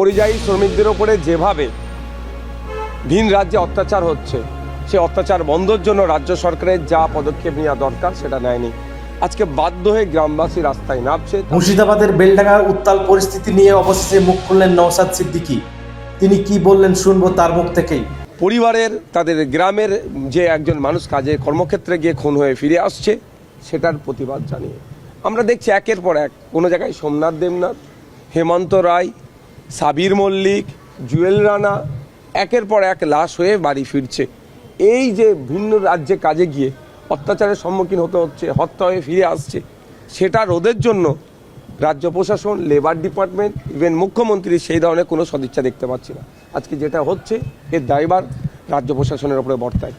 পরিযায়ী শ্রমিকদের ওপরে যেভাবে ভিন রাজ্যে অত্যাচার হচ্ছে, সে অত্যাচার বন্ধের জন্য রাজ্য সরকারের যা পদক্ষেপ নেওয়া দরকার সেটা নেয়নি। আজকে বাধ্য হয়ে গ্রামবাসী রাস্তায় নামছে। মুর্শিদাবাদের বেলডাঙ্গার উত্তাল পরিস্থিতি নিয়ে অবশেষে মুখ খুললেন নওশাদ সিদ্দিকী। তিনি কি বললেন শুনবো তার মুখ থেকেই। পরিবারের, তাদের গ্রামের যে একজন মানুষ কাজে কর্মক্ষেত্রে গিয়ে খুন হয়ে ফিরে আসছে, সেটার প্রতিবাদ জানিয়ে আমরা দেখছি একের পর এক কোনো জায়গায় সোমনাথ দেবনাথ, হেমন্ত রায়, সাবির মল্লিক, জুয়েল রানা একের পর এক লাশ হয়ে বাড়ি ফিরছে। এই যে ভিন্ন রাজ্যে কাজে গিয়ে অত্যাচারের সম্মুখীন হতে হচ্ছে, হত্যা হয়ে ফিরে আসছে, সেটা রোধের জন্য রাজ্য প্রশাসন, লেবার ডিপার্টমেন্ট, ইভেন মুখ্যমন্ত্রী সেই ধরনের কোনো সদিচ্ছা দেখতে পাচ্ছি না। আজকে যেটা হচ্ছে এর দায়ভার রাজ্য প্রশাসনের উপরে বর্তায়,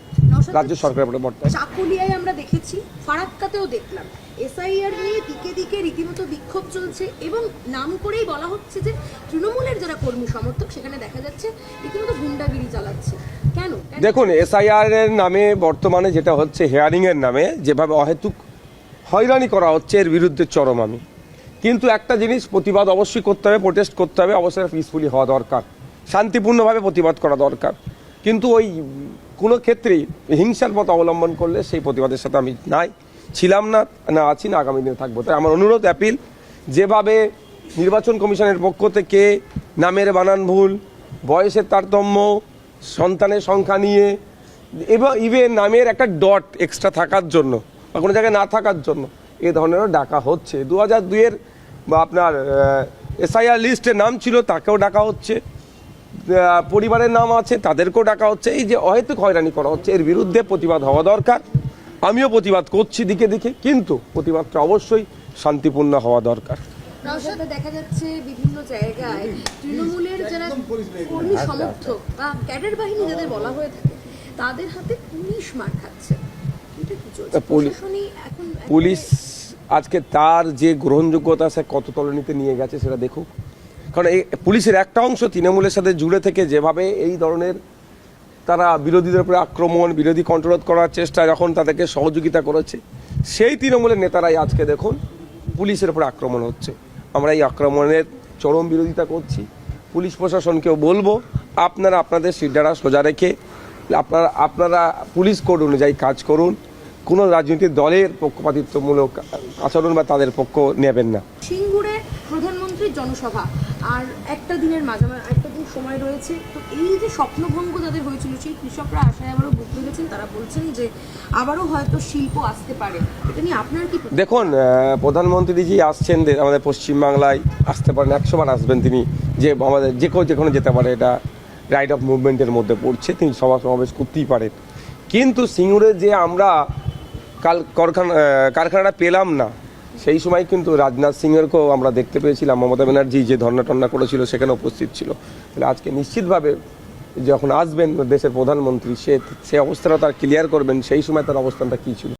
রাজ্য সরকারের উপরে বর্তায়। চাকুলিয়ায় আমরা দেখেছি, ফারাক্কাতেও দেখলাম এসআইআর নিয়ে দিকে দিকে রীতিমতো বিক্ষোভ চলছে এবং নাম করেই বলা হচ্ছে যে তৃণমূলের যারা কর্মী সমর্থক সেখানে দেখা যাচ্ছে রীতিমতো গুন্ডাগিরি চালাচ্ছে। কেন? দেখুন, এসআইআর এর নামে বর্তমানে যেটা হচ্ছে, হেয়ারিং এর নামে যেভাবে অহেতুক হয়রানি করা হচ্ছে, এর বিরুদ্ধে চরম আমি। কিন্তু একটা জিনিস প্রতিবাদ অবশ্যই করতে হবে, প্রোটেস্ট করতে হবে, অবশ্যই পিসফুলি হওয়া দরকার, শান্তিপূর্ণভাবে প্রতিবাদ করা দরকার। কিন্তু ওই কোনো ক্ষেত্রেই হিংসার পথ অবলম্বন করলে সেই প্রতিবাদের সাথে আমি ছিলাম না, আছি না, আগামী দিনে থাকবো। তাই আমার অনুরোধ, অ্যাপিল, যেভাবে নির্বাচন কমিশনের পক্ষ থেকে নামের বানান ভুল, বয়সের তারতম্য, সন্তানের সংখ্যা নিয়ে এবং ইভেন নামের একটা ডট এক্সট্রা থাকার জন্য বা কোনো জায়গায় না থাকার জন্য এ ধরনেরও ডাকা হচ্ছে। 2002-এর বা আপনার এসআইআর লিস্টে নাম ছিল, তাকেও ডাকা হচ্ছে, পরিবারের নাম আছে তাদেরকেও ডাকা হচ্ছে। এই যে অহেতুক হয়রানি করা হচ্ছে, এর বিরুদ্ধে প্রতিবাদ হওয়া দরকার। আমিও প্রতিবাদ করছি দিকে দিকে, কিন্তু প্রতিবাদটা অবশ্যই শান্তিপূর্ণ হওয়া দরকার। দেখা যাচ্ছে বিভিন্ন জায়গায় তৃণমূলের যারা কর্মী সমর্থক বা ক্যাডার বাহিনী যাদের বলা হয়ে থাকে, তাদের হাতে পুলিশ মার খাচ্ছে। পুলিশ আজকে তার যে গ্রহণযোগ্যতা সে কত তলানিতে নিয়ে গেছে সেটা দেখুক। কারণ এই পুলিশের একটা অংশ তৃণমূলের সাথে জুড়ে থেকে যেভাবে এই ধরনের তারা বিরোধীদের উপরে আক্রমণ, বিরোধী কন্ট্রোল করার চেষ্টা যখন তাদেরকে সহযোগিতা করেছে, সেই তৃণমূলের নেতারাই আজকে দেখুন পুলিশের উপরে আক্রমণ হচ্ছে। আমরা এই আক্রমণের চরম বিরোধিতা করছি। পুলিশ প্রশাসনকেও বলবো, আপনারা আপনাদের সিদ্ধারা সোজা রেখে আপনারা পুলিশ কোড অনুযায়ী কাজ করুন। কোনো রাজনৈতিক দলের পক্ষপাতিত্বমূলক আচরণ বা তাদের পক্ষ নেবেন না। সিঙ্গুরে প্রধানমন্ত্রীর জনসভা আর একটা দিন সময় রয়েছে, তো এই যে স্বপ্নভঙ্গ যাদের হয়েছিল, সেই কৃষকরা আশায় আবারও বুক লেগেছেন। তারা বলছেন যে আবারও হয়তো শিল্প আসতে পারে। এটা নিয়ে আপনার কি? দেখুন, প্রধানমন্ত্রীজি আসছেন আমাদের পশ্চিমবাংলায়, আসতে পারেন, 100 বার আসবেন তিনি। যে আমাদের যেখানে যেতে পারে, এটা রাইট অফ মুভমেন্টের মধ্যে পড়ছে, তিনি সভা সমাবেশ করতেই পারেন। কিন্তু সিঙ্গুরে যে আমরা কারখানাটা পেলাম না, সেই সময় কিন্তু রাজনাথ সিংয়েরকেও আমরা দেখতে পেয়েছিলাম। মমতা ব্যানার্জি যে ধর্ণা করেছিল সেখানে উপস্থিত ছিল। তাহলে আজকে নিশ্চিতভাবে যখন আসবেন দেশের প্রধানমন্ত্রী, সে অবস্থাটা তার ক্লিয়ার করবেন সেই সময় তার অবস্থানটা কী ছিল।